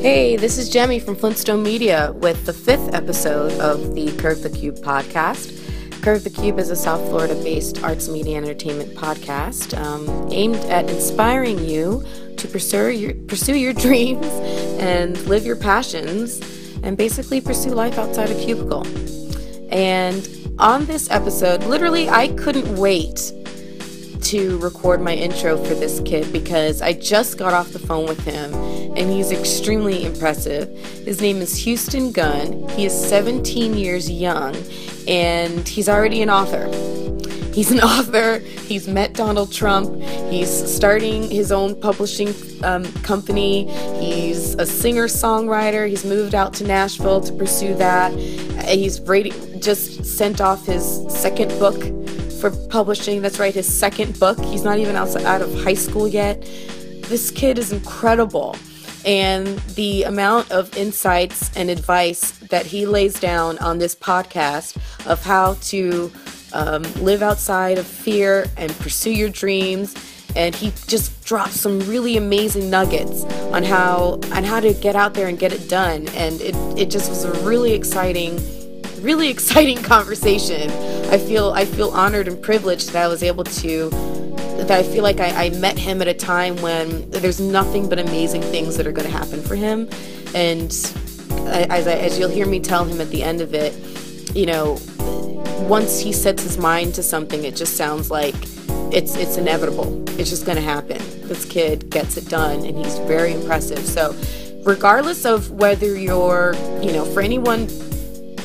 Hey, this is Jemmy from Flintstone Media with the 5th episode of the Curve the Cube podcast. Curve the Cube is a South Florida-based arts, media, and entertainment podcast aimed at inspiring you to pursue your dreams and live your passions and basically pursue life outside a cubicle. And on this episode, literally, I couldn't wait to record my intro for this kid because I just got off the phone with him and he's extremely impressive. His name is Gunn. He is 17 years young and he's already an author. He's an author. He's met Donald Trump. He's starting his own publishing company. He's a singer-songwriter. He's moved out to Nashville to pursue that. He's just sent off his second book for publishing. That's right, his second book. He's not even out of high school yet. This kid is incredible. And the amount of insights and advice that he lays down on this podcast of how to live outside of fear and pursue your dreams. And he just drops some really amazing nuggets on how to get out there and get it done. And it just was a really exciting conversation. I feel honored and privileged that I was able to, that I feel like I met him at a time when there's nothing but amazing things that are going to happen for him. And as you'll hear me tell him at the end of it, you know, once he sets his mind to something, it just sounds like it's inevitable. It's just going to happen. This kid gets it done and he's very impressive. So regardless of whether you're, you know, for anyone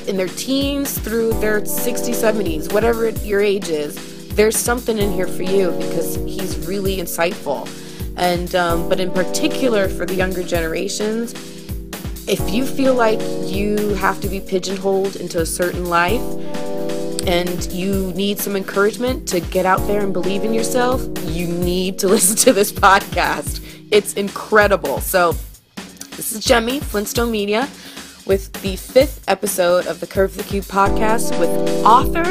in their teens through their 60s, 70s, whatever your age is, there's something in here for you because he's really insightful. And but in particular for the younger generations, if you feel like you have to be pigeonholed into a certain life and you need some encouragement to get out there and believe in yourself, you need to listen to this podcast. It's incredible. So this is Jemmy, Flintstone Media, with the 5th episode of the Curve the Cube podcast with author,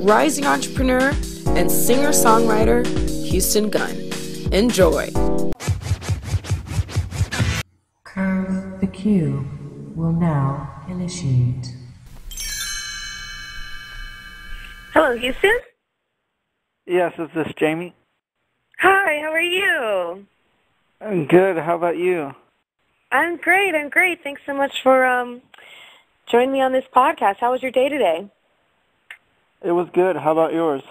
rising entrepreneur, and singer-songwriter Gunn. Enjoy. Curve the Cube will now initiate. Hello, Houston? Yes, is this Jamie? Hi, how are you? I'm good. How about you? I'm great. Thanks so much for joining me on this podcast. How was your day today? It was good. How about yours?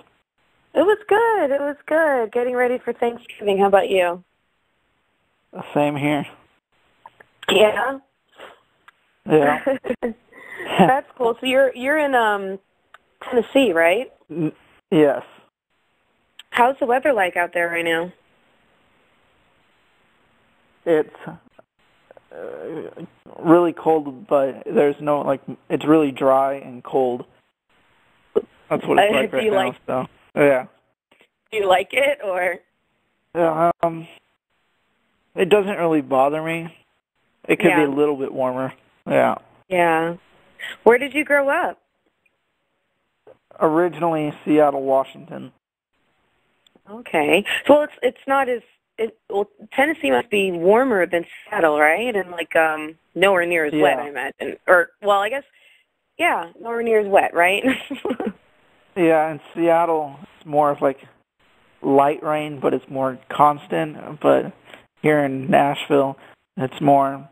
It was good. Getting ready for Thanksgiving. How about you? Same here. Yeah? Yeah. That's cool. So you're in Tennessee, right? Yes. How's the weather like out there right now? It's really cold, but there's no, it's really dry and cold. That's what it's like right now, so, yeah. Do you like it, or? Yeah, it doesn't really bother me. It could be a little bit warmer, yeah. Yeah. Where did you grow up? Originally Seattle, Washington. Okay. Well, it's not as... Tennessee must be warmer than Seattle, right? And nowhere near as wet, I imagine. Or, well, I guess, yeah, nowhere near as wet, right? Yeah, in Seattle, it's more of light rain, but it's more constant. But here in Nashville, it's more,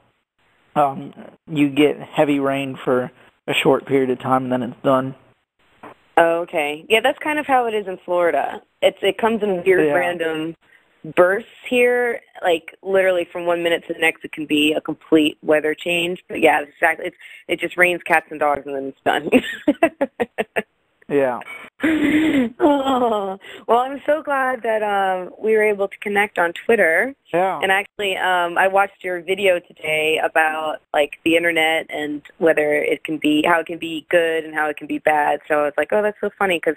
you get heavy rain for a short period of time, and then it's done. Oh, okay. Yeah, that's kind of how it is in Florida. It comes in weird random bursts here, literally from 1 minute to the next. It can be a complete weather change. But yeah, exactly. It just rains cats and dogs and then it's done. Yeah. Oh, well, I'm so glad that we were able to connect on Twitter. Yeah. And actually, I watched your video today about the internet and whether it can be, how it can be good and how it can be bad. So I was like, oh, that's so funny because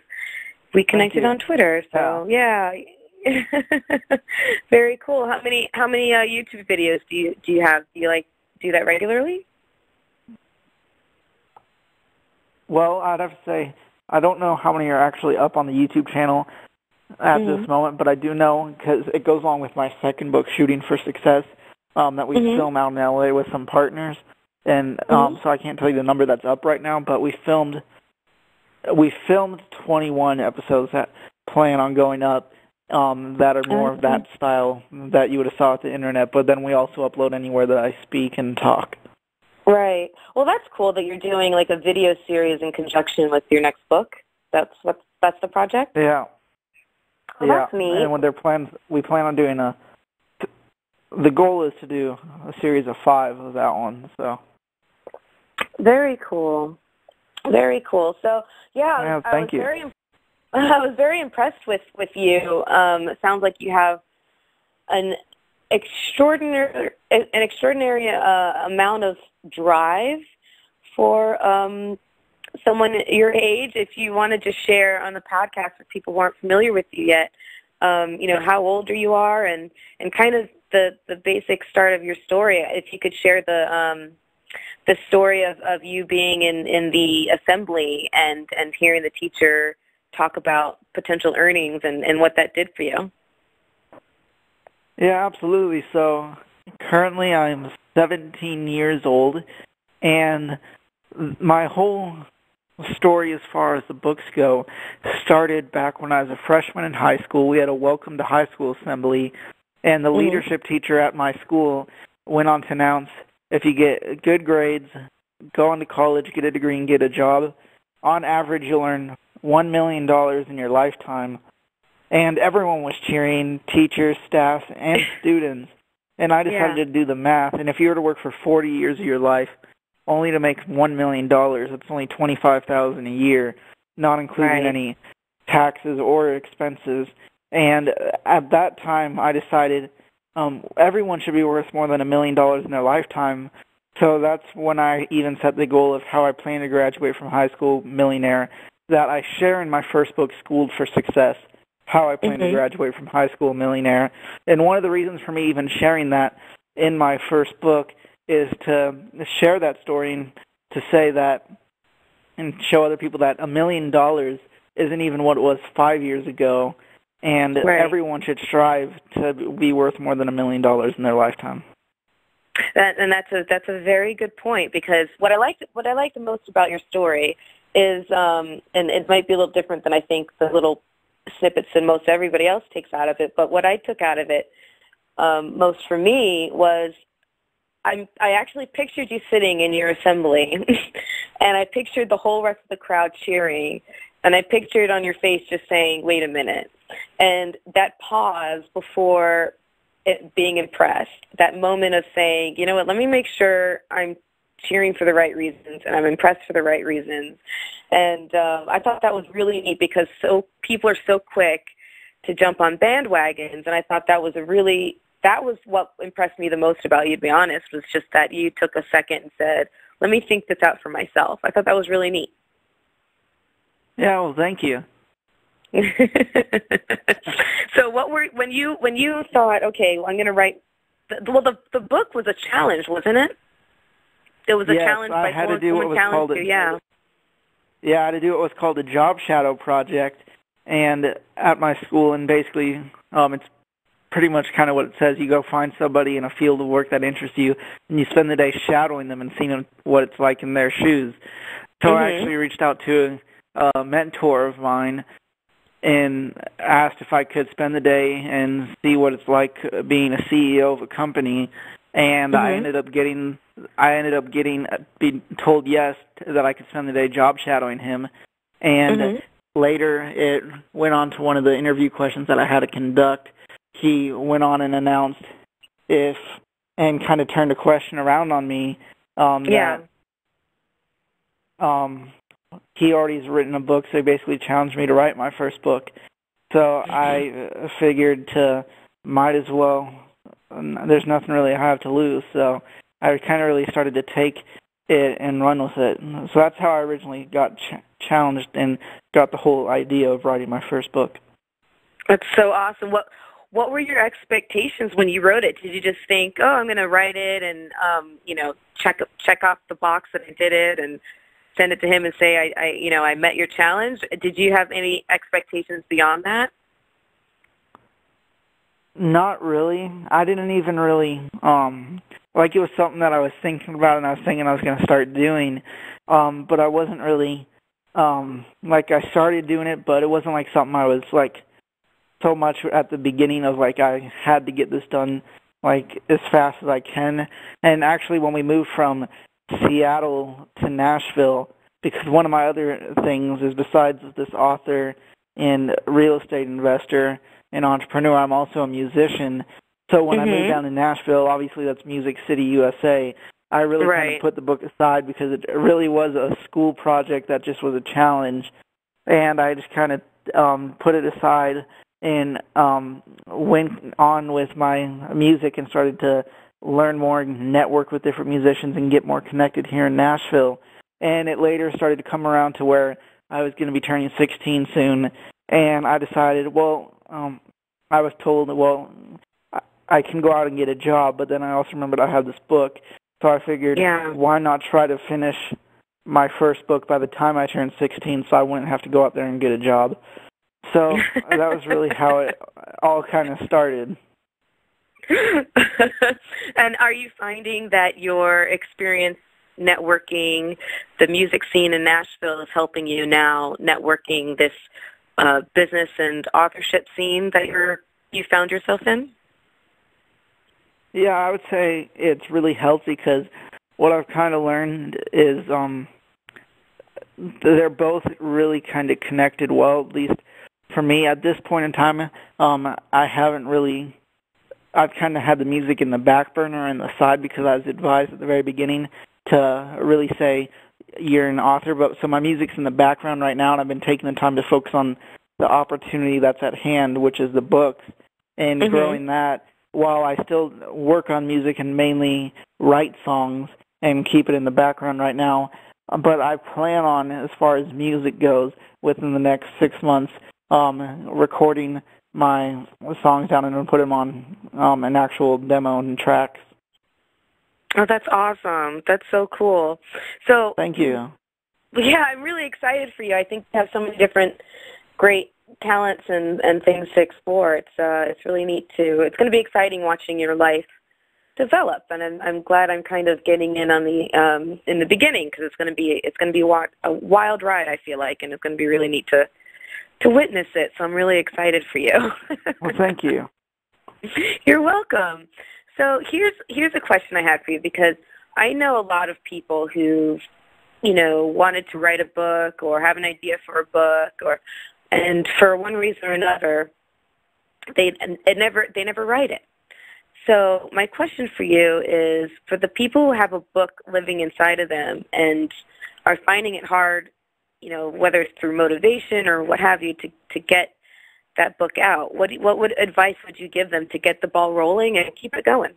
we connected on Twitter. So yeah. Very cool. How many YouTube videos do you have? Do you do that regularly? Well, I'd have to say I don't know how many are actually up on the YouTube channel at this moment, but I do know because it goes along with my second book, Shooting for Success. that we film out in LA with some partners. And so I can't tell you the number that's up right now, but we filmed 21 episodes that plan on going up that are more of that style that you would have saw at the internet, but then we also upload anywhere that I speak and talk. Right. Well, that's cool that you're doing like a video series in conjunction with your next book. That's the project? Yeah. Oh, that's neat. And when we plan on doing the goal is to do a series of 5 of that one, so. Very cool. Very cool. So, yeah, thank you. I was very impressed with you. It sounds like you have an extraordinary amount of drive for someone your age. If you want to just share on the podcast if people who aren't familiar with you yet, how old you are and kind of the basic start of your story. If you could share the story of you being in the assembly and hearing the teacher talk about potential earnings and what that did for you. Yeah, absolutely. So currently I'm 17 years old, and my whole story as far as the books go started back when I was a freshman in high school. We had a welcome to high school assembly, and the leadership teacher at my school went on to announce, if you get good grades, go on to college, get a degree, and get a job, on average you'll earn $1 million in your lifetime. And everyone was cheering, teachers, staff, and students. And I decided to do the math. And if you were to work for 40 years of your life, only to make $1 million, it's only $25,000 a year, not including any taxes or expenses. And at that time, I decided everyone should be worth more than $1 million in their lifetime. So that's when I even set the goal of how I plan to graduate from high school millionaire, that I share in my first book, Schooled for Success, how I plan to graduate from high school millionaire. And one of the reasons for me even sharing that in my first book is to share that story and to say that and show other people that $1 million isn't even what it was 5 years ago, and everyone should strive to be worth more than $1 million in their lifetime. That's a very good point, because what I like the most about your story is, and it might be a little different than I think the little snippets that most everybody else takes out of it, but what I took out of it most for me was I actually pictured you sitting in your assembly, and I pictured the whole rest of the crowd cheering, and I pictured on your face just saying, wait a minute. And that pause before being impressed, that moment of saying, you know what, let me make sure I'm cheering for the right reasons and I'm impressed for the right reasons. And I thought that was really neat, because people are so quick to jump on bandwagons, and I thought that was what impressed me the most about you, to be honest, was just that you took a second and said, let me think this out for myself. I thought that was really neat. Yeah, well, thank you. So when you thought, okay, well, I'm going to write, the book was a challenge, wasn't it? It was a challenge by someone challenged you, Yeah, I had to do what was called a job shadow project, and at my school, and basically it's pretty much kind of what it says. You go find somebody in a field of work that interests you, and you spend the day shadowing them and seeing what it's like in their shoes. So I actually reached out to a mentor of mine and asked if I could spend the day and see what it's like being a CEO of a company, and I ended up being told yes, that I could spend the day job shadowing him. And later it went on to one of the interview questions that I had to conduct. He went on and announced and kind of turned a question around on me. He already has written a book, so he basically challenged me to write my first book. So I figured might as well, there's nothing really I have to lose. So I kind of really started to take it and run with it. So that's how I originally got challenged and got the whole idea of writing my first book. That's so awesome. What were your expectations when you wrote it? Did you just think, oh, I'm going to write it and check off the box that I did it and send it to him and say I met your challenge? Did you have any expectations beyond that? Not really. I didn't even really, like it was something that I was thinking about and I was thinking I was going to start doing, but I wasn't really, like I started doing it, but it wasn't like something I was like so much at the beginning of like I had to get this done like as fast as I can. And actually when we moved from Seattle to Nashville, because one of my other things is besides this author and real estate investor and entrepreneur, I'm also a musician. So when I moved down to Nashville, obviously that's Music City, USA, I really kind of put the book aside because it really was a school project that just was a challenge. And I just kind of put it aside and went on with my music and started to learn more and network with different musicians and get more connected here in Nashville. And it later started to come around to where I was going to be turning 16 soon, and I decided, well, I was told, well, I can go out and get a job, but then I also remembered I had this book, so I figured, why not try to finish my first book by the time I turned 16 so I wouldn't have to go out there and get a job. So that was really how it all kind of started. And are you finding that your experience networking the music scene in Nashville is helping you now networking this business and authorship scene that you found yourself in? Yeah, I would say it's really healthy because what I've kind of learned is they're both really kind of connected well, at least for me at this point in time. I've kind of had the music in the back burner and the side because I was advised at the very beginning to really say you're an author. But so my music's in the background right now, and I've been taking the time to focus on the opportunity that's at hand, which is the books, and growing that while I still work on music and mainly write songs and keep it in the background right now. But I plan on, as far as music goes, within the next 6 months, recording my songs down and put them on an actual demo and tracks. Oh, that's awesome. That's so cool. So thank you. Yeah, I'm really excited for you. I think you have so many different great talents and things to explore. It's really neat too. It's going to be exciting watching your life develop, and I'm glad I'm kind of getting in on the in the beginning because it's going to be a wild ride, I feel like, and it's going to be really neat to witness it. So I'm really excited for you. Well, thank you. You're welcome. So here's a question I have for you, because I know a lot of people who've wanted to write a book or have an idea for a book, and for one reason or another, they never write it. So my question for you is, for the people who have a book living inside of them and are finding it hard, whether it's through motivation or what have you, to get that book out, what advice would you give them to get the ball rolling and keep it going?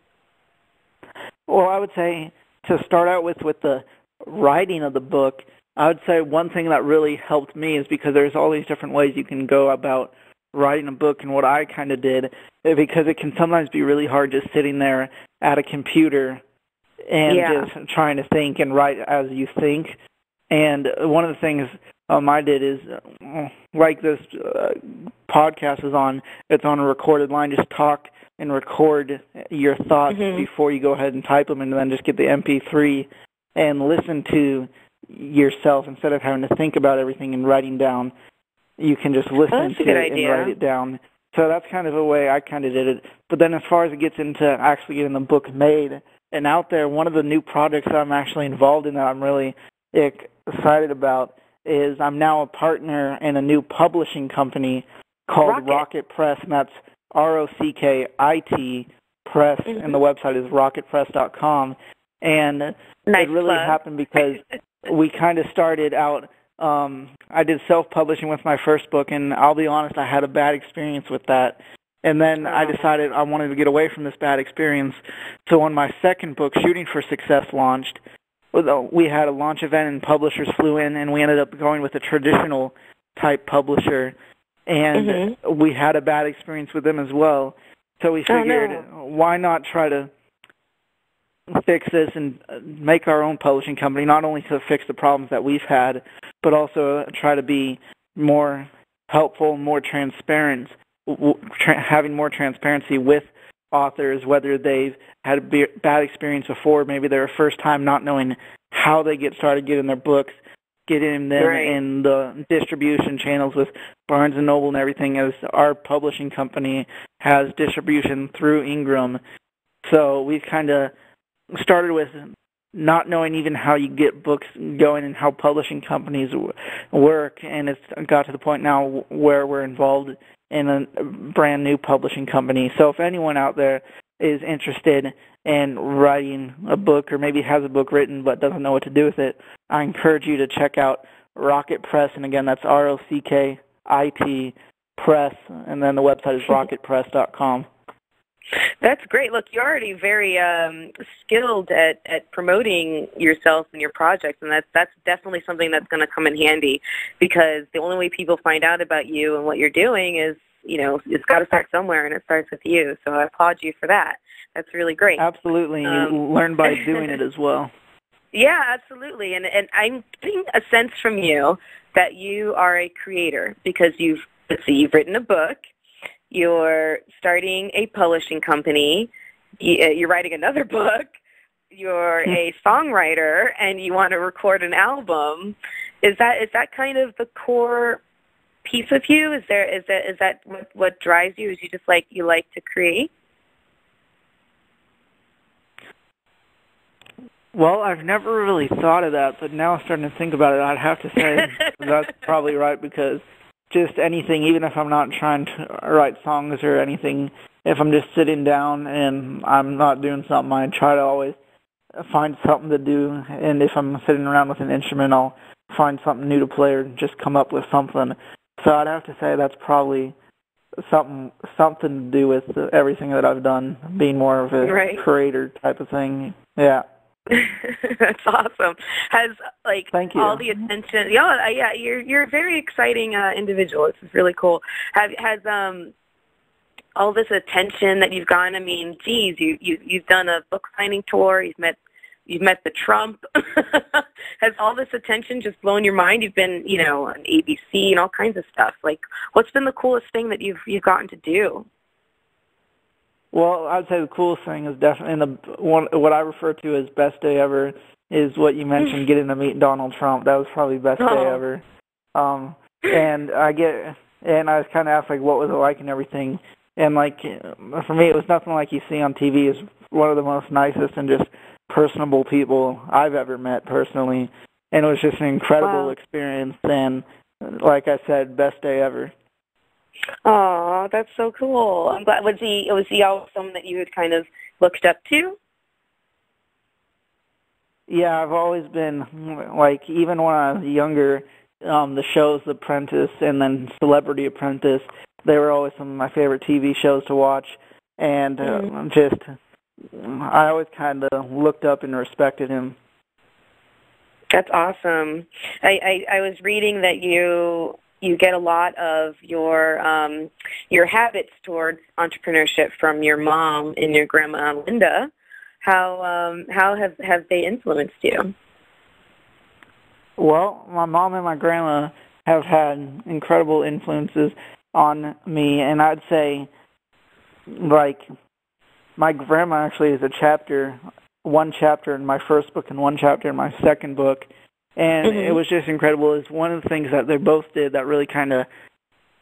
Well, I would say to start out with the writing of the book, I would say one thing that really helped me is because there's all these different ways you can go about writing a book, and what I kind of did, because it can sometimes be really hard just sitting there at a computer and just trying to think and write as you think. And one of the things I did is, like this podcast is on, it's on a recorded line, just talk and record your thoughts before you go ahead and type them, and then just get the MP3 and listen to yourself instead of having to think about everything and writing down. You can just listen to it and write it down. So that's kind of a way I kind of did it. But then as far as it gets into actually getting the book made and out there, one of the new projects that I'm actually involved in that I'm really excited about is I'm now a partner in a new publishing company called Rocket Press, and that's ROCKIT Press, and the website is rocketpress.com. And it really happened because we kind of started out, I did self-publishing with my first book, and I'll be honest, I had a bad experience with that. And then I decided I wanted to get away from this bad experience. So when my second book, Shooting for Success, launched, we had a launch event and publishers flew in, and we ended up going with a traditional type publisher, and we had a bad experience with them as well. So we figured, why not try to fix this and make our own publishing company, not only to fix the problems that we've had, but also try to be more helpful, more transparent having more transparency with authors, whether they've had a bad experience before, maybe they're first time not knowing how they get started getting their books, getting them in the distribution channels with Barnes & Noble and everything, as our publishing company has distribution through Ingram. So we've kind of started with not knowing even how you get books going and how publishing companies work, and it's got to the point now where we're involved in a brand new publishing company. So if anyone out there is interested in writing a book, or maybe has a book written but doesn't know what to do with it, I encourage you to check out Rocket Press, and again, that's ROCKIT Press, and then the website is rocketpress.com. That's great. Look, you're already very skilled at promoting yourself and your projects, and that's definitely something that's going to come in handy, because the only way people find out about you and what you're doing is, it's got to start somewhere, and it starts with you. So I applaud you for that. That's really great. Absolutely. You learn by doing it as well. Yeah, absolutely. And I'm getting a sense from you that you are a creator, because you've written a book. You're starting a publishing company, you're writing another book, you're a songwriter, and you want to record an album. Is that kind of the core piece of you? Is that what drives you? Is you like to create? Well, I've never really thought of that, but now I'm starting to think about it. I'd have to say that's probably right, because just anything, even if I'm not trying to write songs or anything, if I'm just sitting down and I'm not doing something, I try to always find something to do. And if I'm sitting around with an instrument, I'll find something new to play or just come up with something. So I'd have to say that's probably something to do with everything that I've done, being more of a creator type of thing. Yeah. That's awesome. Has Thank you. all the attention? Yeah, you're a very exciting individual. This is really cool. Has all this attention that you've gotten? I mean, geez, you've done a book signing tour. You've met the Trump. Has all this attention just blown your mind? You've been, on ABC and all kinds of stuff. What's been the coolest thing that you've gotten to do? Well, I'd say the coolest thing is definitely what I refer to as best day ever is what you mentioned, getting to meet Donald Trump. That was probably best day ever. And I was kind of asked, what was it like and everything. And, for me, it was nothing like you see on TV. It's one of the most nicest and just personable people I've ever met personally. And it was just an incredible experience. And, like I said, best day ever. Oh, that's so cool. I'm glad. Was he always someone that you had kind of looked up to? Yeah, I've always been, even when I was younger, the shows The Apprentice and then Celebrity Apprentice, they were always some of my favorite TV shows to watch. And I always kind of looked up and respected him. That's awesome. I was reading that you get a lot of your habits towards entrepreneurship from your mom and your grandma Linda. How have they influenced you? Well, my mom and my grandma have had incredible influences on me, and I'd say, my grandma actually is one chapter in my first book and one chapter in my second book. And it was just incredible. It's one of the things that they both did that really kind of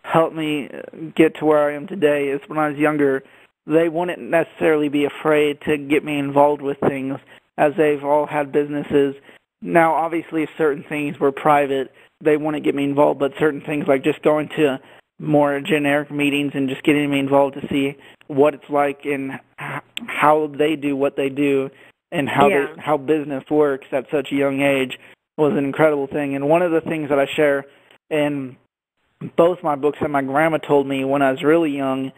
helped me get to where I am today is when I was younger, they wouldn't necessarily be afraid to get me involved with things, as they've all had businesses. Now, obviously, if certain things were private, they wouldn't get me involved, but certain things like just going to more generic meetings and just getting me involved to see what it's like and how they do what they do and how business works at such a young age was an incredible thing. And one of the things that I share in both my books that my grandma told me when I was really young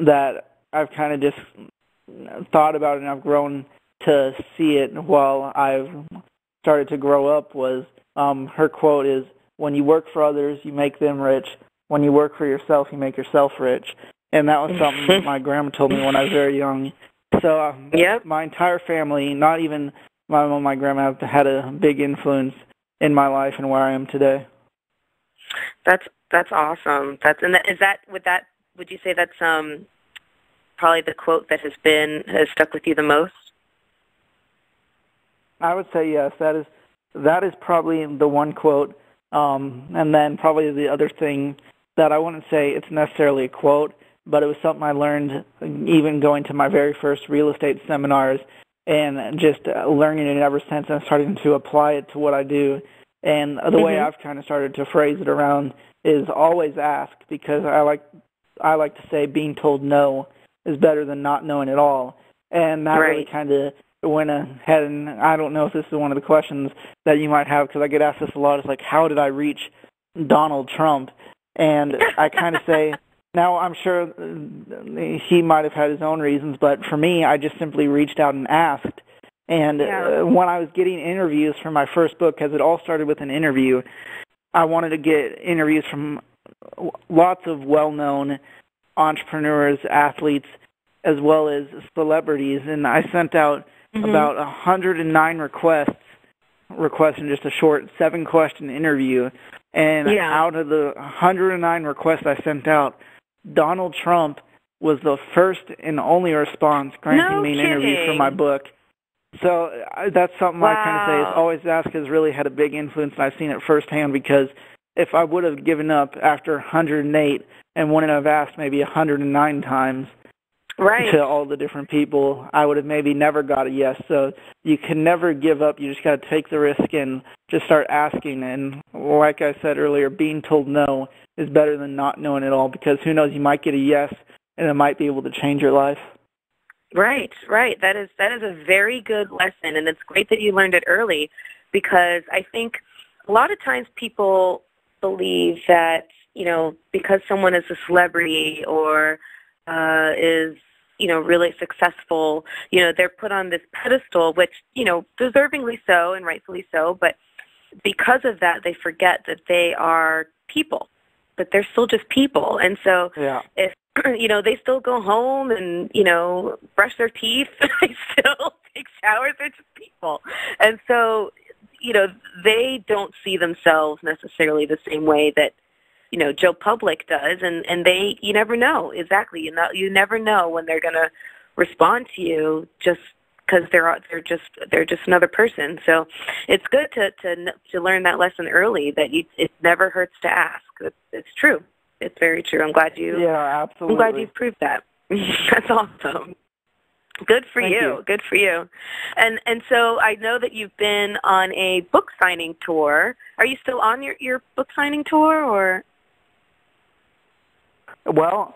that I've kind of just thought about and I've grown to see it while I've started to grow up was her quote is, "When you work for others, you make them rich. When you work for yourself, you make yourself rich." And that was something my grandma told me when I was very young. So my entire family, not even my mom and my grandma, have had a big influence in my life and where I am today. That's awesome. Would that would you say that's probably the quote that has stuck with you the most? I would say yes. That is probably the one quote. And then probably the other thing that I wouldn't say it's necessarily a quote, but it was something I learned even going to my very first real estate seminars and just learning it ever since and starting to apply it to what I do. And the way I've kind of started to phrase it around is always ask, because I like to say being told no is better than not knowing at all. And that really kind of went ahead, and I don't know if this is one of the questions that you might have, because I get asked this a lot. It's like, how did I reach Donald Trump? And I kind of say, now I'm sure he might have had his own reasons, but for me, I just simply reached out and asked. And when I was getting interviews for my first book, because it all started with an interview, I wanted to get interviews from lots of well-known entrepreneurs, athletes, as well as celebrities, and I sent out about 109 requests in just a short 7-question interview. And out of the 109 requests I sent out, Donald Trump was the first and only response granting me an interview for my book. So that's something I kind of say is always ask has really had a big influence, and I've seen it firsthand, because if I would have given up after 108 and wouldn't have asked maybe 109 times, to all the different people, I would have maybe never got a yes. So you can never give up. You just got to take the risk and just start asking. And like I said earlier, being told no is better than not knowing at all, because who knows, you might get a yes and it might be able to change your life. Right. That is a very good lesson, and it's great that you learned it early, because I think a lot of times people believe that, because someone is a celebrity or is really successful, they're put on this pedestal, which, deservingly so and rightfully so, but because of that, they forget that they are people, that they're still just people. And so if, they still go home and, brush their teeth, they still take showers, they're just people. And so, they don't see themselves necessarily the same way that, Joe Public does, and you never know. Exactly. You never know when they're going to respond to you, just because they're just another person. So it's good to learn that lesson early, that it never hurts to ask. It's true. It's very true. I'm glad you. Yeah, absolutely. I'm glad you proved that. That's awesome. Good for you. Good for you. And so I know that you've been on a book signing tour. Are you still on your book signing tour, or? Well,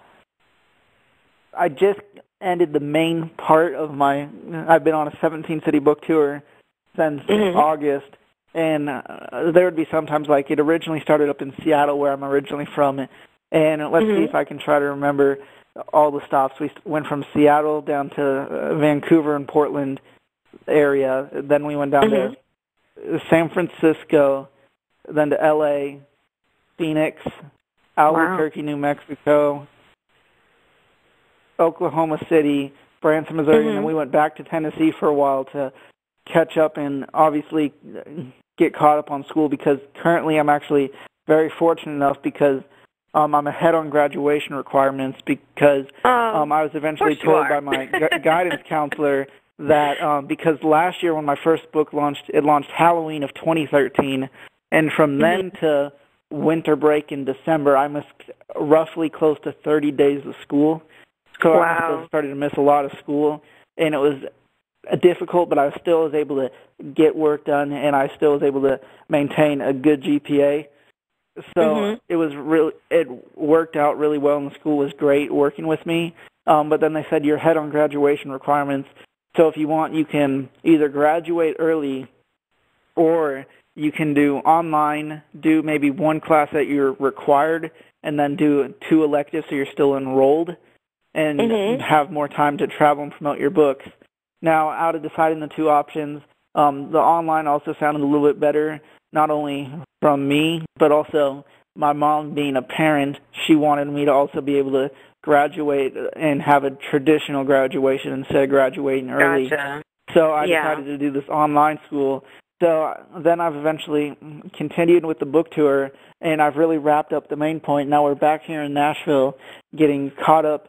I just ended the main part of I've been on a 17-city book tour since August, and there would be sometimes, like, it originally started up in Seattle, where I'm originally from, and let's see if I can try to remember all the stops. We went from Seattle down to Vancouver and Portland area, then we went down to San Francisco, then to L.A., Phoenix, Albuquerque, New Mexico, Oklahoma City, Branson, Missouri, and then we went back to Tennessee for a while to catch up and obviously get caught up on school, because currently I'm actually very fortunate enough, because I'm ahead on graduation requirements, because I was eventually told by my guidance counselor that because last year when my first book launched, it launched Halloween of 2013, and from then to winter break in December, I missed roughly close to 30 days of school. So I started to miss a lot of school, and it was difficult, but I still was able to get work done, and I still was able to maintain a good GPA. So it worked out really well, and the school was great working with me. But then they said you're ahead on graduation requirements, so if you want, you can either graduate early, or you can do online, do maybe one class that you're required, and then do 2 electives so you're still enrolled, and have more time to travel and promote your books. Now, out of deciding the 2 options, the online also sounded a little bit better, not only from me, but also my mom being a parent. She wanted me to also be able to graduate and have a traditional graduation instead of graduating early. Gotcha. So I decided to do this online school. So then I've eventually continued with the book tour, and I've really wrapped up the main point. Now we're back here in Nashville getting caught up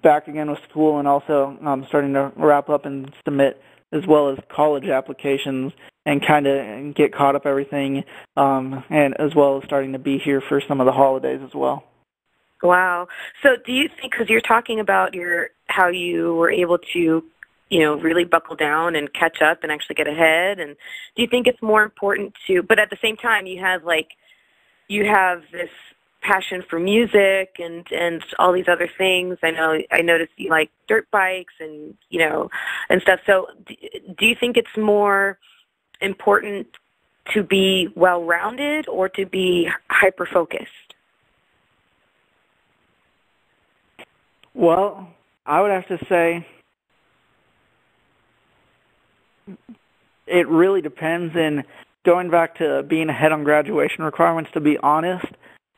back again with school, and also starting to wrap up and submit as well as college applications and kind of get caught up everything, and as well as starting to be here for some of the holidays as well. Wow. So do you think, because you're talking about how you were able to, really buckle down and catch up and actually get ahead, and do you think it's more important but at the same time you have this passion for music and all these other things. I noticed you like dirt bikes and and stuff. So do you think it's more important to be well-rounded or to be hyper-focused? Well, I would have to say it really depends. And going back to being ahead on graduation requirements, to be honest,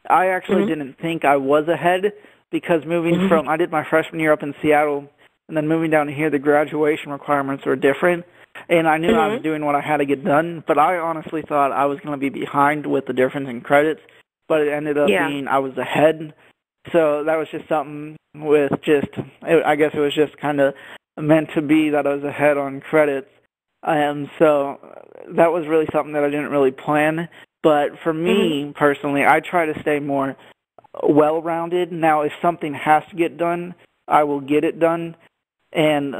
I actually didn't think I was ahead, because moving from, I did my freshman year up in Seattle, and then moving down here, the graduation requirements were different. And I knew I was doing what I had to get done, but I honestly thought I was going to be behind with the difference in credits, but it ended up being I was ahead. So that was just something I guess it was just kind of meant to be that I was ahead on credits. And so that was really something that I didn't really plan. But for me personally, I try to stay more well-rounded. Now, if something has to get done, I will get it done. And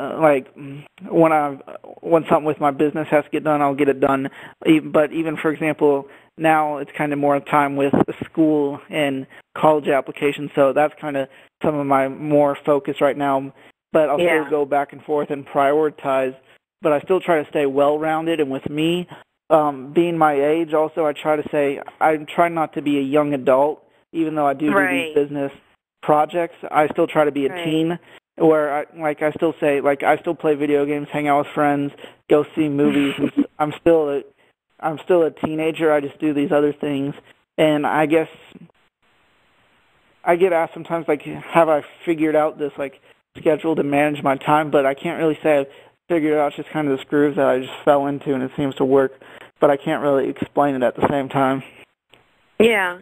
when something with my business has to get done, I'll get it done. But even, for example, now it's kind of more time with school and college applications, so that's kind of some of my more focus right now. But I'll still go back and forth and prioritize, but I still try to stay well-rounded. And with me, being my age also, I try not to be a young adult, even though I do these business projects. I still try to be a teen, where I still play video games, hang out with friends, go see movies. And I'm still a teenager. I just do these other things. And I guess I get asked sometimes, have I figured out this schedule to manage my time? But I can't really say I've figured it out. It's just kind of this groove that I just fell into, and it seems to work. But I can't really explain it at the same time. Yeah.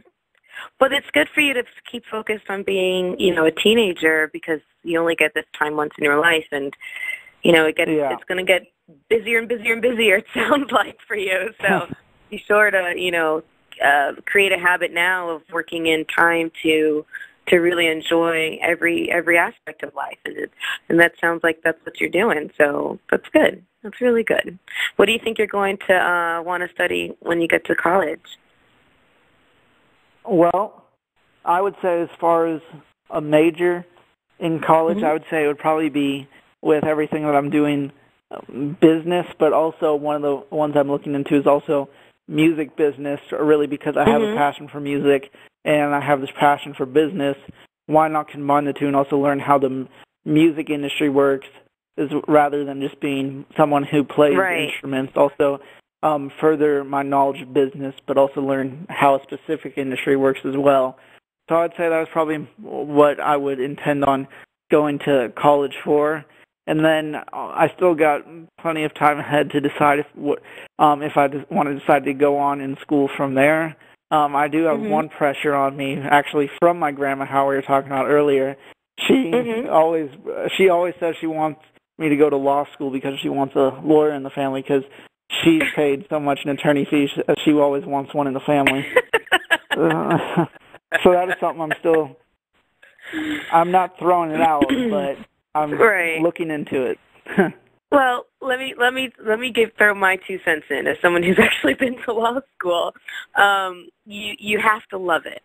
But it's good for you to keep focused on being, a teenager, because you only get this time once in your life, and it's going to get busier and busier and busier. It sounds like for you. So be sure to create a habit now of working in time to really enjoy every aspect of life, and that sounds like that's what you're doing. So that's good. That's really good. What do you think you're going to want to study when you get to college? Well, I would say as far as a major in college, I would say it would probably be, with everything that I'm doing, business, but also one of the ones I'm looking into is also music business, really, because I have a passion for music and I have this passion for business. Why not combine the two and also learn how the music industry works, rather than just being someone who plays instruments? Also, further my knowledge of business, but also learn how a specific industry works as well. So I'd say that was probably what I would intend on going to college for. And then I still got plenty of time ahead to decide if I want to decide to go on in school from there. I do have one pressure on me, actually, from my grandma, how we were talking about earlier. She always says she wants me to go to law school because she wants a lawyer in the family, because she's paid so much in attorney fees that she always wants one in the family. So that is something I'm not throwing it out, but I'm looking into it. Well, let me throw my 2 cents in as someone who's actually been to law school. You have to love it.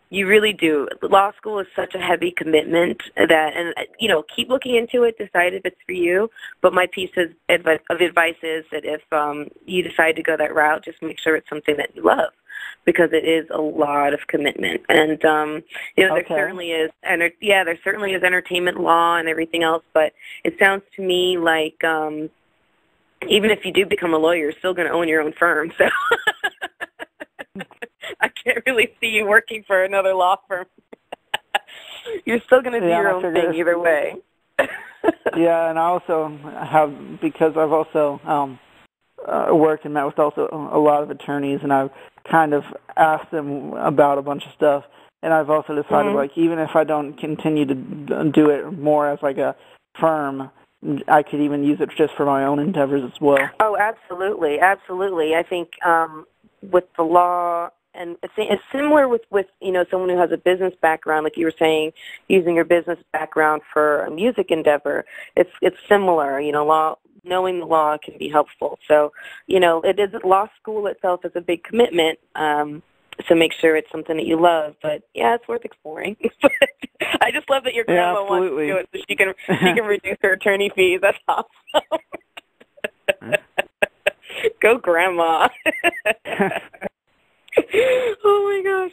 You really do. Law school is such a heavy commitment and keep looking into it, decide if it's for you. But my piece of advice is that if you decide to go that route, just make sure it's something that you love, because it is a lot of commitment. And there certainly is, there certainly is entertainment law and everything else. But it sounds to me like even if you do become a lawyer, you're still going to own your own firm. So. I can't really see you working for another law firm. You're still going to do your own thing either way. Yeah, and I also because I've also worked and met with also a lot of attorneys, and I've kind of asked them about a bunch of stuff. And I've also decided, like, even if I don't continue to do it more as like a firm, I could even use it just for my own endeavors as well. Oh, absolutely, absolutely. I think with the law, and it's similar with someone who has a business background, like you were saying, using your business background for a music endeavor. It's similar. Knowing the law can be helpful. So, it is law school itself is a big commitment. So make sure it's something that you love. But yeah, it's worth exploring. I just love that your grandma wants to do it so she can reduce her attorney fees. That's awesome. Go, grandma. Oh my gosh.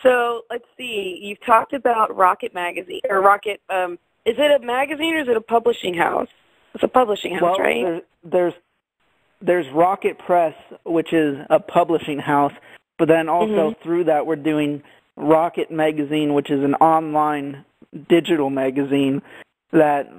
So let's see. You've talked about Rocket Magazine or Rocket. Is it a magazine or is it a publishing house? It's a publishing house, right? There's Rocket Press, which is a publishing house. But then also through that, we're doing Rocket Magazine, which is an online digital magazine that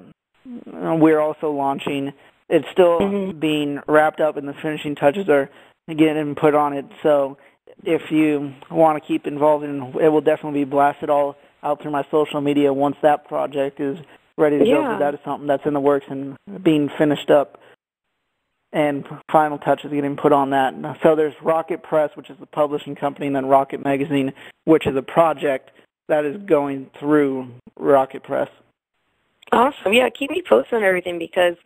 we're also launching. It's still being wrapped up, and the finishing touches are getting put on it. So if you want to keep involved, it will definitely be blasted all out through my social media once that project is ready to go. That is something that's in the works and being finished up. And final touches getting put on that. So there's Rocket Press, which is the publishing company, and then Rocket Magazine, which is a project that is going through Rocket Press. Awesome. Yeah, keep me posted on everything because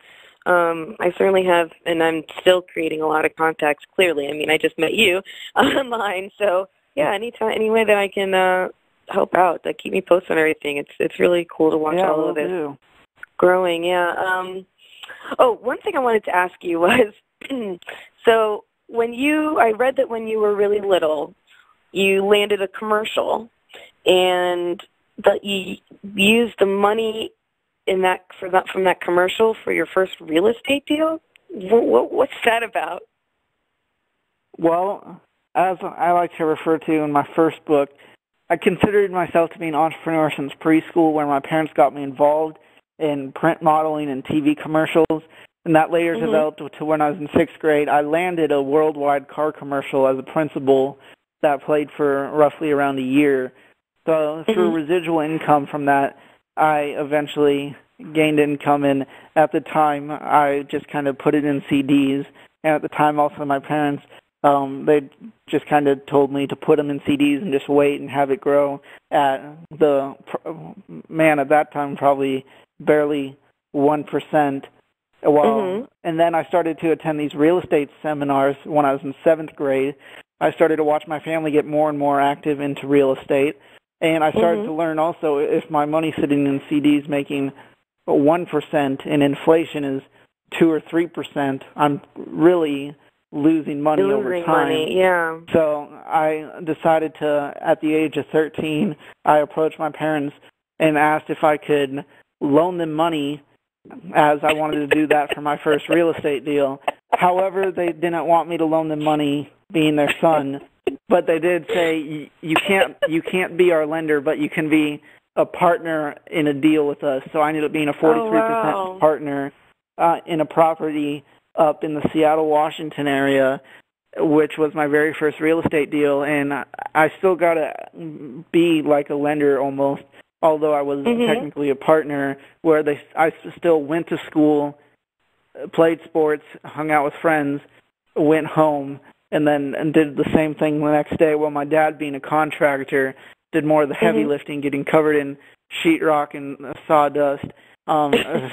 I certainly have, and I'm still creating a lot of contacts, clearly. I mean, I just met you online. So, yeah, any way that I can help out, keep me posted on everything. It's really cool to watch all of this growing. Yeah. One thing I wanted to ask you was, so I read that when you were really little, you landed a commercial, and that you used the money from that commercial for your first real estate deal. What's that about? Well, as I like to refer to in my first book, I considered myself to be an entrepreneur since preschool, where my parents got me involved in print modeling and TV commercials, and that later developed to when I was in 6th grade. I landed a worldwide car commercial as a principal that played for roughly around a year. So through residual income from that, I eventually gained income, and at the time I just kind of put it in CDs, and at the time also my parents, they just kind of told me to put them in CDs and just wait and have it grow at at that time probably barely 1%. Well, and then I started to attend these real estate seminars when I was in 7th grade. I started to watch my family get more and more active into real estate, and I started to learn also if my money sitting in CDs making 1% and inflation is 2 or 3%, I'm really losing money over time. So I decided to, at the age of 13, I approached my parents and asked if I could loan them money, as I wanted to do that for my first real estate deal. However, they didn't want me to loan them money, being their son, but they did say you can't be our lender, but you can be a partner in a deal with us. So I ended up being a 43% partner in a property up in the Seattle, Washington area, which was my very first real estate deal, and I still got to be like a lender almost, although I was technically a partner, where I still went to school, played sports, hung out with friends, went home, and did the same thing the next day, while my dad, being a contractor, did more of the heavy lifting, getting covered in sheetrock and sawdust,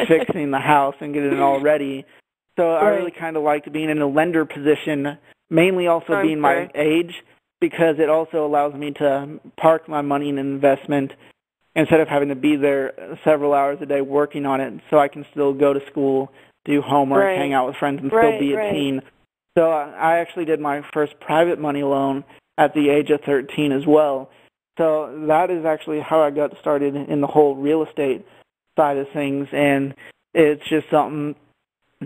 fixing the house and getting it all ready. So I really kind of liked being in a lender position, mainly also being my age, because it also allows me to park my money in an investment instead of having to be there several hours a day working on it, so I can still go to school, do homework, hang out with friends, and still be a teen. So I actually did my first private money loan at the age of 13 as well. So that is actually how I got started in the whole real estate side of things, and it's just something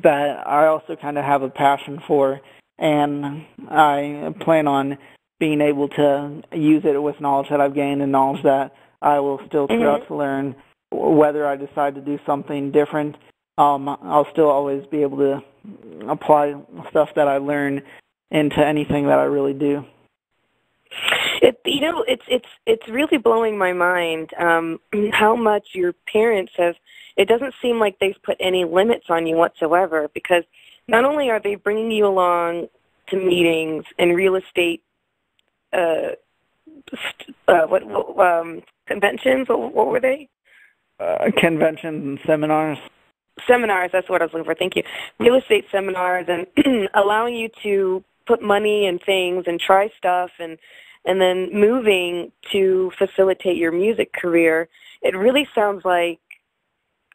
that I also kind of have a passion for, and I plan on being able to use it with knowledge that I've gained and knowledge that I will still throughout to learn. Whether I decide to do something different, I'll still always be able to apply stuff that I learn into anything that I really do. It's really blowing my mind how much your parents have. It doesn't seem like they've put any limits on you whatsoever, because not only are they bringing you along to meetings and real estate conventions. What were they? Conventions and seminars. Seminars, that's what I was looking for. Thank you. Real estate seminars, and allowing you to put money in things and try stuff, and then moving to facilitate your music career. It really sounds like,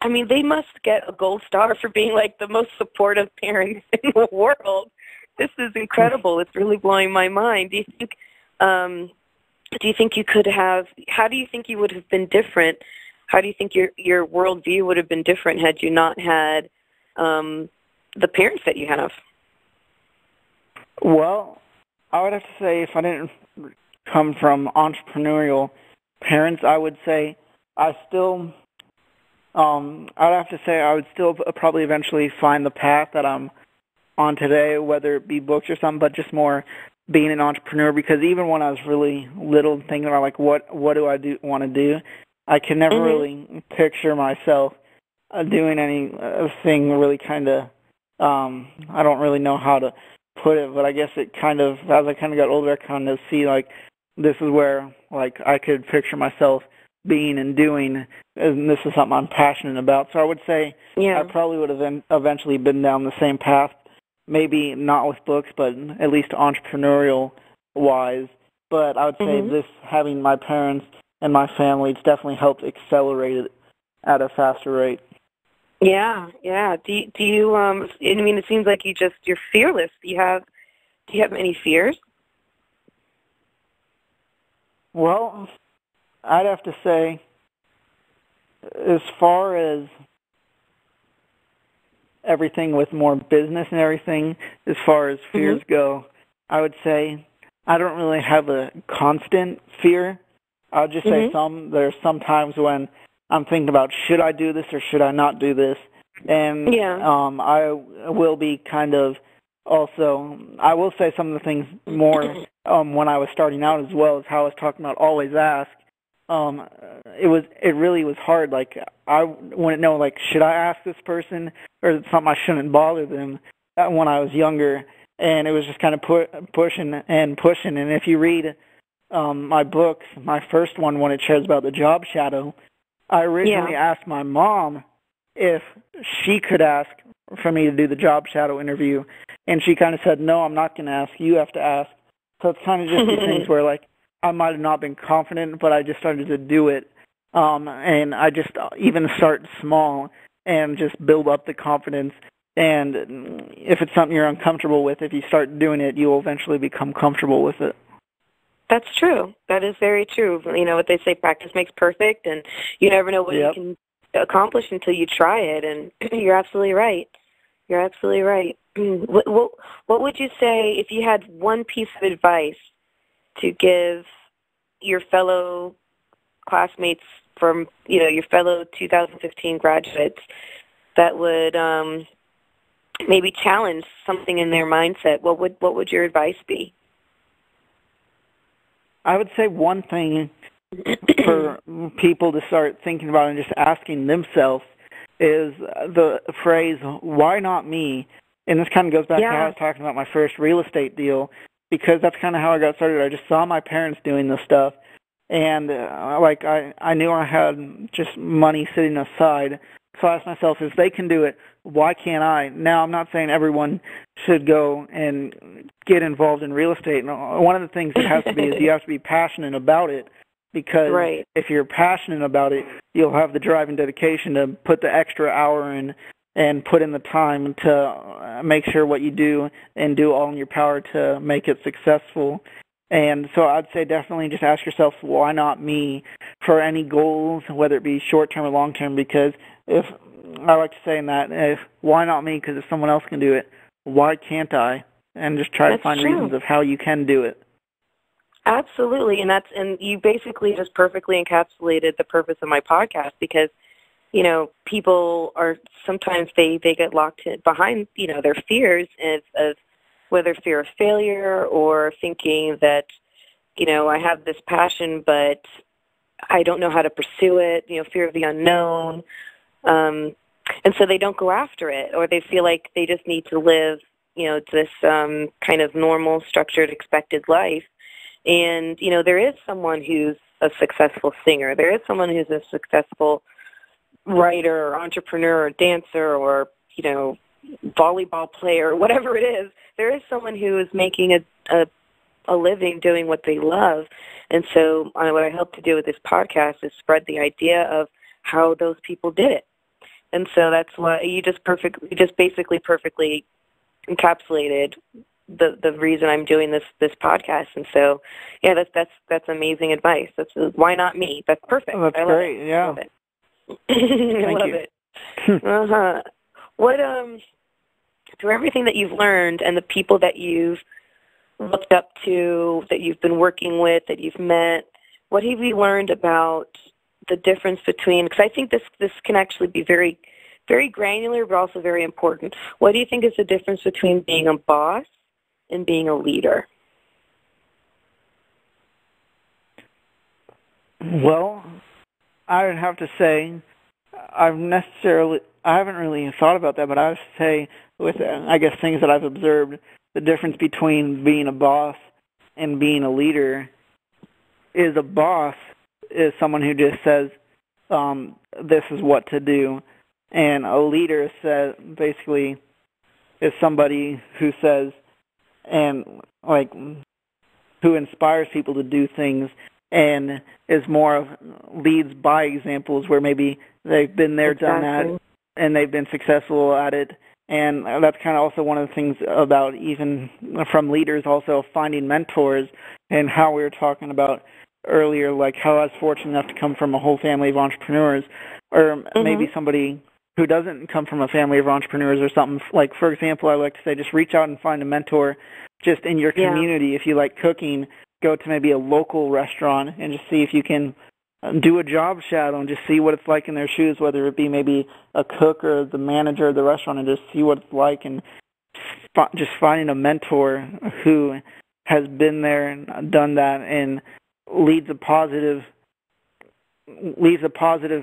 I mean, they must get a gold star for being like the most supportive parents in the world. This is incredible. It's really blowing my mind. Do you think you could have, how do you think you would have been different? How do you think your worldview would have been different had you not had the parents that you have? Well, I would have to say if I didn't come from entrepreneurial parents, I would say I'd have to say I would still probably eventually find the path that I'm on today, whether it be books or something, but just more being an entrepreneur, because even when I was really little, thinking about like what do I want to do, I can never really picture myself doing anything really kind of, I don't really know how to put it, but I guess it kind of, as I kind of got older, I kind of see like this is where like I could picture myself being and doing, and this is something I'm passionate about. So I would say I probably would have eventually been down the same path, maybe not with books, but at least entrepreneurial-wise. But I would say this, having my parents and my family, it's definitely helped accelerate it at a faster rate. Yeah. Do you? I mean, it seems like you're fearless. Do you have any fears? Well, I'd have to say, as far as everything with more business and everything, as far as fears go, I would say I don't really have a constant fear. I'll just say there's some times when I'm thinking about, should I do this or should I not do this? And I will be kind of also, I will say some of the things more when I was starting out, as well as how I was talking about always ask. It really was hard. Like, I wouldn't know, like, should I ask this person, or is it something I shouldn't bother them when I was younger? And it was just kind of pushing. And if you read my book, my first one, when it shares about the job shadow, I originally asked my mom if she could ask for me to do the job shadow interview, and she kind of said, no, I'm not going to ask, you have to ask. So it's kind of just these things where, like, I might have not been confident, but I just started to do it. And I just even start small and just build up the confidence. And if it's something you're uncomfortable with, if you start doing it, you'll eventually become comfortable with it. That's true. That is very true. You know what they say, practice makes perfect, and you never know what you can accomplish until you try it. And you're absolutely right. You're absolutely right. What would you say if you had one piece of advice to give your fellow classmates from, your fellow 2015 graduates that would maybe challenge something in their mindset? What would your advice be? I would say one thing for people to start thinking about and just asking themselves is the phrase, why not me? And this kind of goes back to how I was talking about my first real estate deal, because that's kind of how I got started. I just saw my parents doing this stuff, and I knew I had just money sitting aside. So I asked myself, if they can do it, why can't I? Now, I'm not saying everyone should go and get involved in real estate. One of the things it has to be is you have to be passionate about it, because if you're passionate about it, you'll have the drive and dedication to put the extra hour in and put in the time to make sure what you do and do all in your power to make it successful. And so I'd say definitely just ask yourself, why not me, for any goals, whether it be short-term or long-term, because if I like to say in that, why not me, because if someone else can do it, why can't I? And just try to find reasons of how you can do it. Absolutely, and you basically just perfectly encapsulated the purpose of my podcast, because people are sometimes they get locked behind their fears of whether fear of failure or thinking that I have this passion, but I don't know how to pursue it, fear of the unknown. And so they don't go after it, or they feel like they just need to live, this kind of normal, structured, expected life. And, there is someone who's a successful singer. There is someone who's a successful writer or entrepreneur or dancer or, volleyball player or whatever it is. There is someone who is making a living doing what they love. And so what I hope to do with this podcast is spread the idea of how those people did it. And so that's why you just basically perfectly encapsulated the reason I'm doing this podcast. And so, yeah, that's amazing advice. Why not me? That's perfect. Oh, that's great. It. Yeah. I love it. I love it. What through everything that you've learned and the people that you've looked up to, that you've been working with, that you've met, what have you learned about the difference between, because I think this can actually be very, very granular, but also very important. What do you think is the difference between being a boss and being a leader? Well, I would have to say I haven't really thought about that, but I would say with, I guess, things that I've observed, the difference between being a boss and being a leader is a boss is someone who just says, this is what to do. And a leader basically is somebody who says, and like, who inspires people to do things and is more of leads by examples where maybe they've been there, done that, and they've been successful at it. And that's kind of also one of the things about, even from leaders, also finding mentors, and how we were talking about earlier, like how I was fortunate enough to come from a whole family of entrepreneurs, or maybe somebody who doesn't come from a family of entrepreneurs or something. Like, for example, I like to say just reach out and find a mentor just in your community. If you like cooking, go to maybe a local restaurant and just see if you can do a job shadow and just see what it's like in their shoes, whether it be maybe a cook or the manager of the restaurant, and just see what it's like, and just finding a mentor who has been there and done that and leads a positive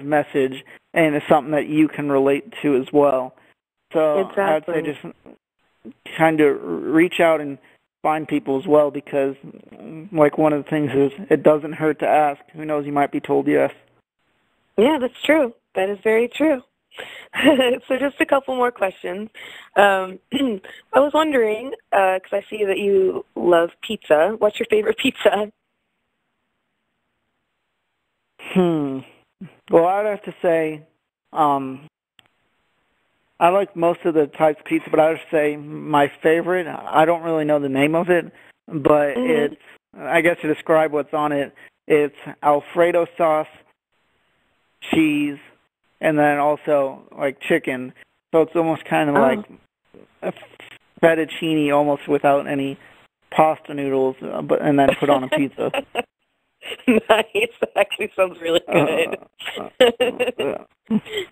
message, and it's something that you can relate to as well. So I'd say just kind of reach out and find people as well, because like one of the things is it doesn't hurt to ask. Who knows, you might be told yes. Yeah, that's true. That is very true. So just a couple more questions. I was wondering, because I see that you love pizza, what's your favorite pizza? Well, I'd have to say I like most of the types of pizza, but I would say my favorite, I don't really know the name of it, but it's, I guess to describe what's on it, it's Alfredo sauce, cheese, and then also like chicken. So it's almost kind of like a fettuccine, almost without any pasta noodles, and then put on a pizza. Nice. That actually sounds really good.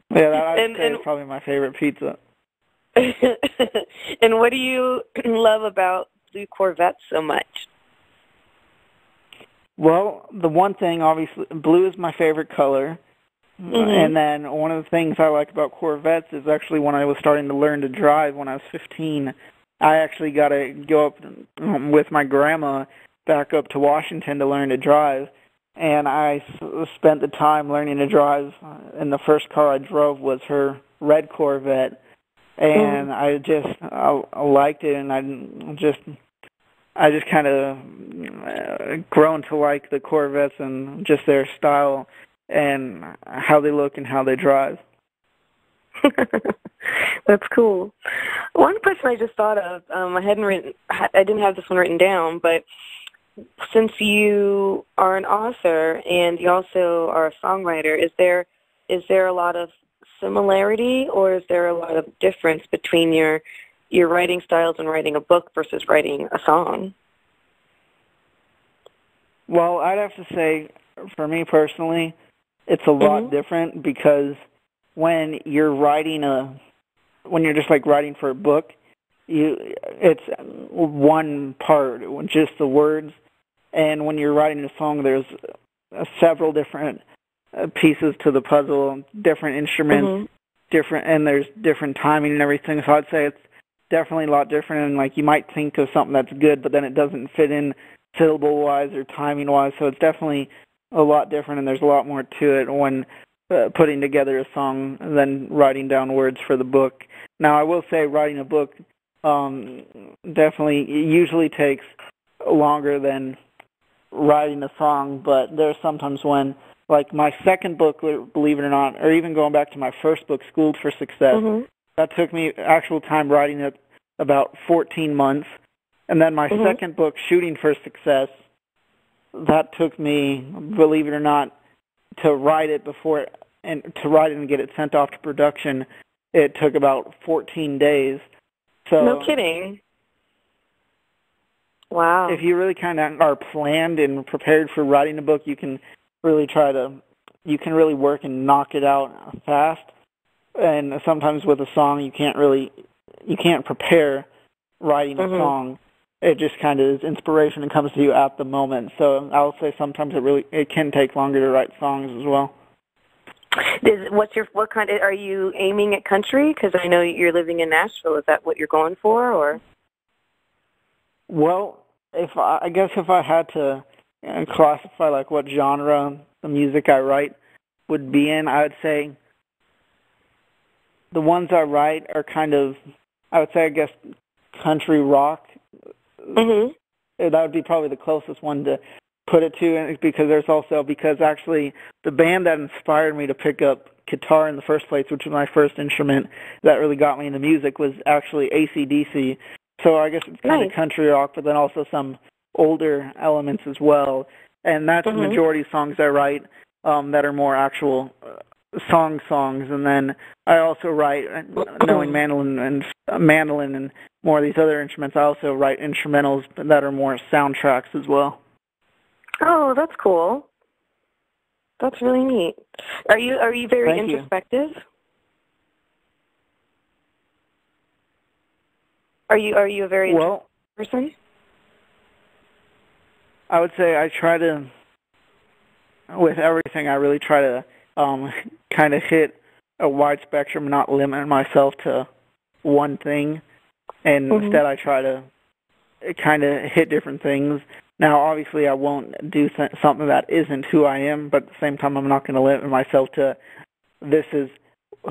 I'd say is probably my favorite pizza. And what do you love about blue Corvettes so much? Well, the one thing, obviously, blue is my favorite color. And then one of the things I like about Corvettes is actually when I was starting to learn to drive when I was 15, I actually got to go up with my grandma back up to Washington to learn to drive. And I spent the time learning to drive, and the first car I drove was her red Corvette. And I liked it, and I just kind of grown to like the Corvettes and just their style and how they look and how they drive. That's cool. One question I just thought of, I didn't have this one written down, but since you are an author and you also are a songwriter, is there a lot of similarity, or is there a lot of difference between your writing styles and writing a book versus writing a song? Well, I'd have to say, for me personally, it's a lot different, because when you're just like writing for a book, it's one part, just the words, And when you're writing a song, there's several different pieces to the puzzle, different instruments, and there's different timing and everything. So I'd say it's definitely a lot different. And like you might think of something that's good, but then it doesn't fit in syllable-wise or timing-wise. So it's definitely a lot different, and there's a lot more to it when putting together a song than writing down words for the book. Now, I will say writing a book definitely usually takes longer than writing a song, but there's sometimes when, like my second book, believe it or not, or even going back to my first book, Schooled for Success, that took me actual time writing it about 14 months. And then my second book, Shooting for Success, that took me, believe it or not, to write it and get it sent off to production, it took about 14 days. So no kidding. Wow. If you really kind of are planned and prepared for writing a book, you can really work and knock it out fast. And sometimes with a song, you can't prepare writing a song. It just kind of is inspiration and comes to you at the moment. So I'll say sometimes it can take longer to write songs as well. What kind of, are you aiming at country? Because I know you're living in Nashville. Is that what you're going for, or? Well, I guess if I had to classify like what genre the music I write would be in, I would say the ones I write are kind of, I would say, I guess, country rock. That would be probably the closest one to put it to, because actually the band that inspired me to pick up guitar in the first place, which was my first instrument that really got me into music, was actually AC/DC. So I guess it's kind of country rock, but then also some older elements as well. And that's the majority of songs I write that are more actual songs. And then I also write, knowing mandolin and more of these other instruments, I also write instrumentals that are more soundtracks as well. Oh, that's cool. That's really neat. Are you very introspective? Are you a very person? I would say I try to, with everything, I really try to kind of hit a wide spectrum, not limit myself to one thing, and instead I try to kind of hit different things. Now, obviously, I won't do something that isn't who I am, but at the same time, I'm not going to limit myself to this is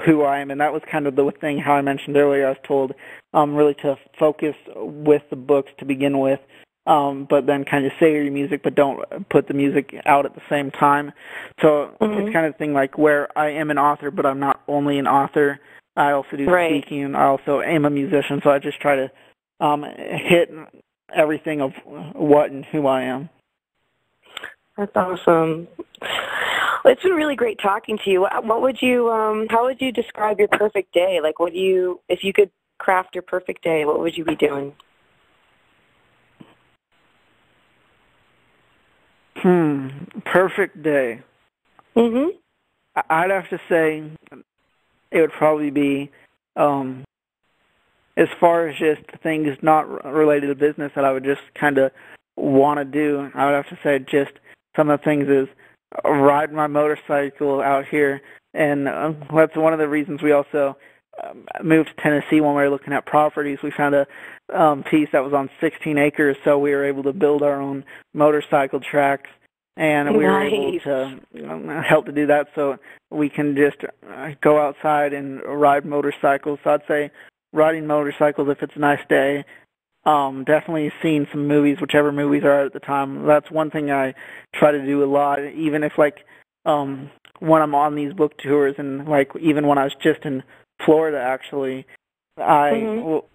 who I am. And that was kind of the thing, how I mentioned earlier. I was told really to focus with the books to begin with, but then kind of say your music, but don't put the music out at the same time. So it's kind of a thing like where I am an author, but I'm not only an author. I also do speaking, and I also am a musician. So I just try to hit everything of what and who I am. That's awesome. Well, it's been really great talking to you. What would you, how would you describe your perfect day? Like, if you could craft your perfect day, what would you be doing? Perfect day. I'd have to say it would probably be, as far as just things not related to business that I would just kind of want to do, I would have to say just some of the things is ride my motorcycle out here. And that's one of the reasons we also moved to Tennessee when we were looking at properties. We found a piece that was on 16 acres, so we were able to build our own motorcycle tracks. And we were able to help to do that so we can just go outside and ride motorcycles. So I'd say riding motorcycles if it's a nice day. Definitely seeing some movies, whichever movies are at the time. That's one thing I try to do a lot, even if like when I'm on these book tours and like even when I was just in Florida actually, I will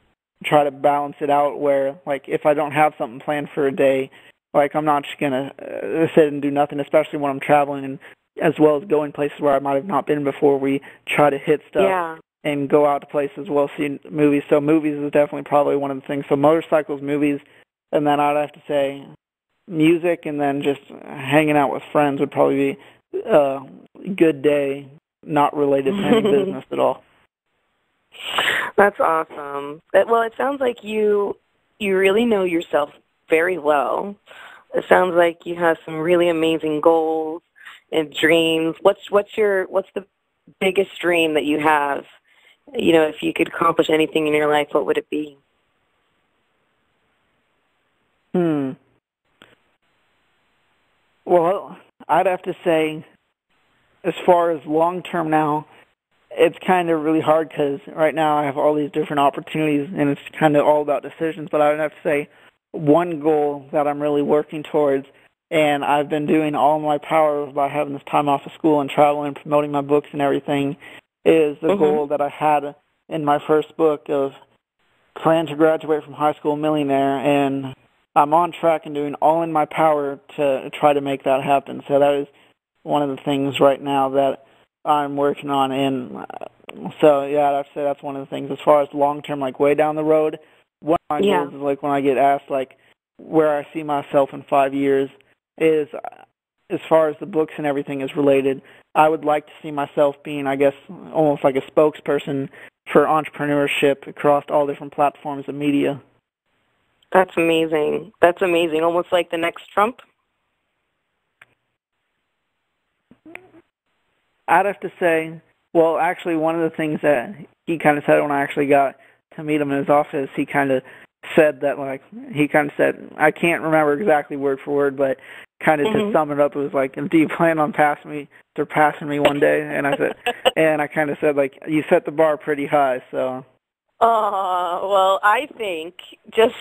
try to balance it out where like if I don't have something planned for a day, like I'm not just going to sit and do nothing, especially when I'm traveling and as well as going places where I might have not been before. We try to hit stuff and go out to places as well, see movies. So movies is definitely probably one of the things. So motorcycles, movies, and then I'd have to say music, and then just hanging out with friends would probably be a good day, not related to any business at all. That's awesome. Well, it sounds like you really know yourself very well. It sounds like you have some really amazing goals and dreams. What's the biggest dream that you have? You know, if you could accomplish anything in your life, what would it be? Well, I'd have to say, as far as long term now, it's kind of really hard because right now I have all these different opportunities and it's kind of all about decisions. But I would have to say one goal that I'm really working towards, and I've been doing all my power by having this time off of school and traveling and promoting my books and everything, is the goal that I had in my first book of plan to graduate from high school millionaire, and I'm on track and doing all in my power to try to make that happen. So that is one of the things right now that I'm working on. And so, yeah, I'd say that's one of the things. As far as long-term, like way down the road, one of my goals is like when I get asked like where I see myself in 5 years is, as far as the books and everything is related, I would like to see myself being, I guess, almost like a spokesperson for entrepreneurship across all different platforms of media. That's amazing. That's amazing. Almost like the next Trump. I'd have to say, well, actually, one of the things that he kind of said when I actually got to meet him in his office, he kind of said that, like, he kind of said, I can't remember exactly word for word, but kind of to sum it up, it was like, do you plan on surpassing me one day? And I said, and I kind of said, like, you set the bar pretty high, so. Well, I think just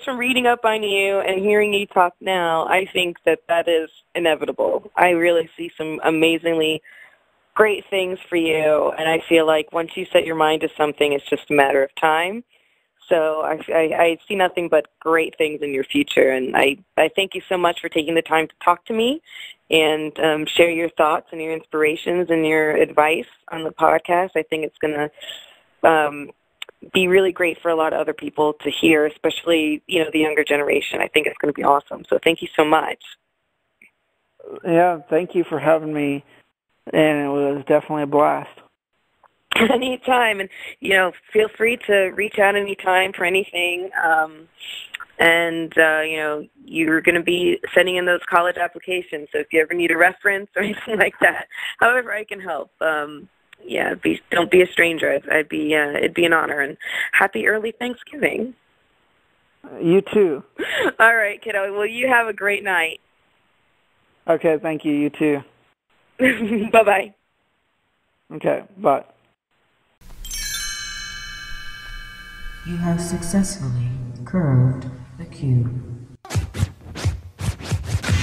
from reading up on you and hearing you talk now, I think that is inevitable. I really see some amazingly great things for you, and I feel like once you set your mind to something, it's just a matter of time. So I see nothing but great things in your future, and I thank you so much for taking the time to talk to me and share your thoughts and your inspirations and your advice on the podcast. I think it's going to be really great for a lot of other people to hear, especially, you know, the younger generation. I think it's going to be awesome. So thank you so much. Yeah, thank you for having me, and it was definitely a blast. Anytime, and, you know, feel free to reach out anytime for anything. And, you know, you're going to be sending in those college applications, so if you ever need a reference or anything like that, however I can help, yeah, don't be a stranger. It'd be an honor, and happy early Thanksgiving. You too. All right, kiddo. Well, you have a great night. Okay, thank you. You too. Bye-bye. Okay, bye. You have successfully curved the cube.